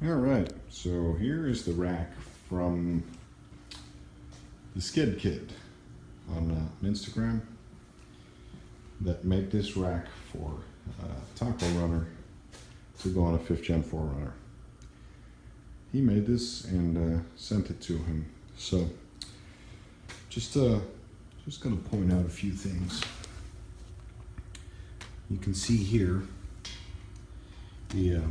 All right, so here is the rack from the Skid Kid on Instagram that made this rack for Taco Runner to go on a 5th Gen 4Runner. He made this and sent it to him. So just gonna point out a few things. You can see here the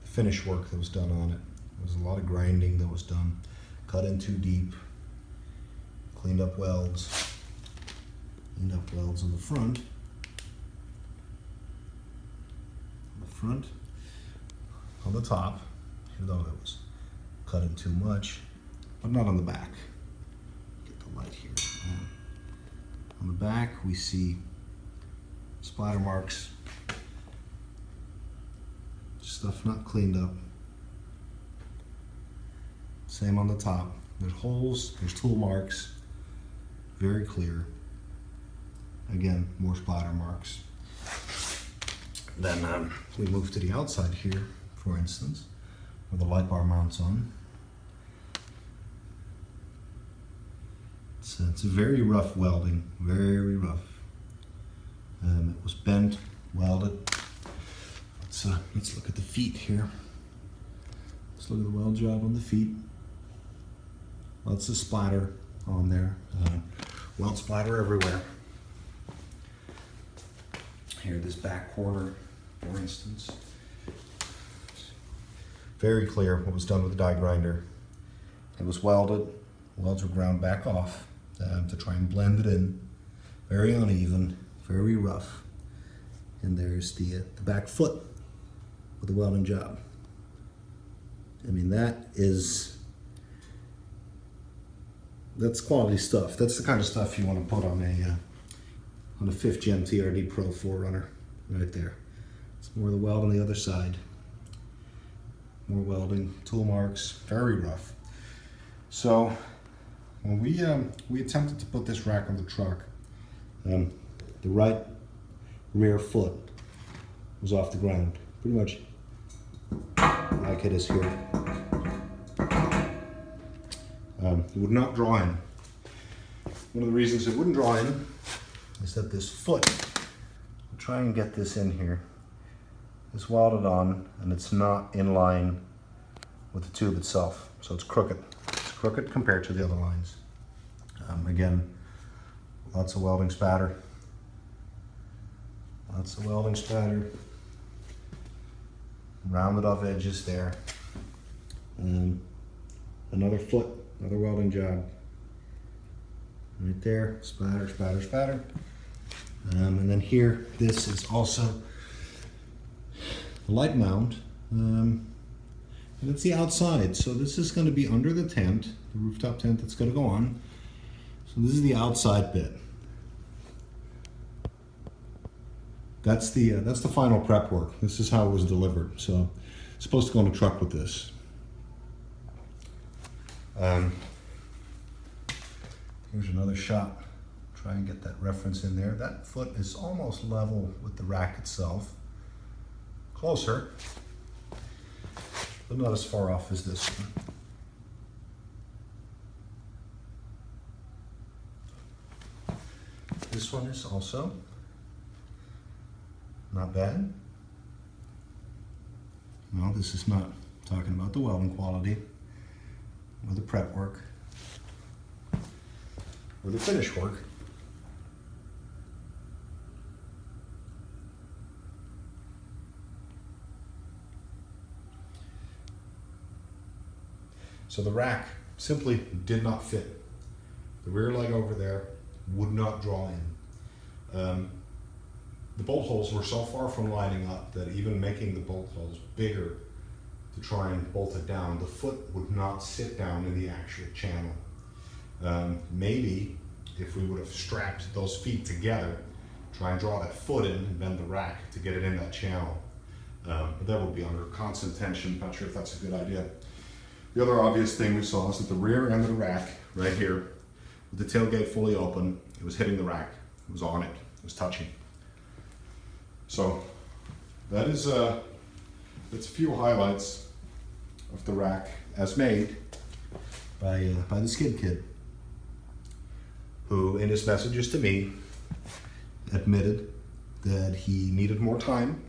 finish work that was done on it. There was a lot of grinding that was done. Cut in too deep. Cleaned up welds. Cleaned up welds on the front. On the top, even though it was cut in too much, but not on the back. Get the light here. On the back, we see splatter marks. Stuff not cleaned up. Same on the top. There's holes, there's tool marks. Very clear. Again, more splatter marks. Then we move to the outside here, for instance, where the light bar mounts on. It's very rough welding, very rough. It was bent, welded. Let's look at the feet here. Let's look at the weld job on the feet. Lots of splatter on there. Weld splatter everywhere. Here, this back corner, for instance. Very clear what was done with the die grinder. It was welded. Welds were ground back off to try and blend it in. Very uneven, very rough. And there's the back foot with the welding job. I mean, that's quality stuff. That's the kind of stuff you want to put on a 5th Gen TRD Pro 4Runner right there. It's more of the weld on the other side. More welding, tool marks, very rough. So when we attempted to put this rack on the truck, the right rear foot was off the ground, pretty much like it is here. It would not draw in. One of the reasons it wouldn't draw in is that this foot, I'll try and get this in here, is welded on and it's not in line with the tube itself. So it's crooked. It's crooked compared to the other lines. Again, lots of welding spatter. Lots of welding spatter. Rounded off edges there. Another foot, another welding job. Right there, spatter, spatter, spatter. And then here, this is also the light mount. And it's the outside. So this is going to be under the tent, the rooftop tent that's going to go on. So this is the outside bit. That's the final prep work. This is how it was delivered. So it's supposed to go on a truck with this. Here's another shot. Try and get that reference in there. That foot is almost level with the rack itself. Closer, but not as far off as this one. This one is also not bad. No, this is not talking about the welding quality or the prep work or the finish work. So the rack simply did not fit. The rear leg over there would not draw in. The bolt holes were so far from lining up that even making the bolt holes bigger to try and bolt it down, the foot would not sit down in the actual channel. Maybe if we would have strapped those feet together, try and draw that foot in and bend the rack to get it in that channel. But that would be under constant tension. Not sure if that's a good idea. The other obvious thing we saw is that the rear end of the rack, right here, with the tailgate fully open, it was hitting the rack. It was on it. It was touching. So that is that's a few highlights of the rack as made by the Skid Kid, who in his messages to me admitted that he needed more time,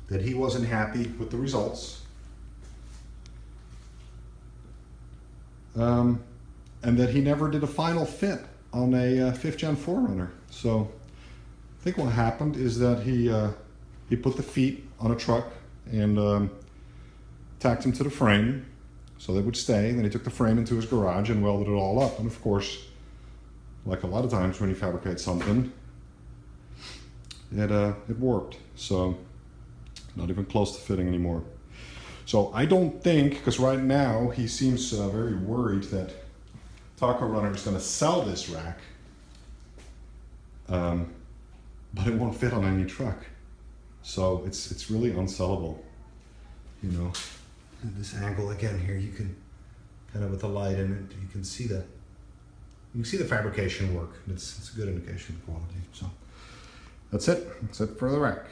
that he wasn't happy with the results, and that he never did a final fit on a 5th Gen 4Runner. So I think what happened is that he put the feet on a truck and tacked them to the frame so they would stay. Then he took the frame into his garage and welded it all up. And of course, like a lot of times when you fabricate something, it worked. So not even close to fitting anymore. So I don't think, because right now he seems very worried that Taco Runner is going to sell this rack, but it won't fit on any truck. So it's really unsellable, you know. And this angle again here, you can kind of with the light in it, you can see the fabrication work. It's a good indication of quality. So that's it for the rack.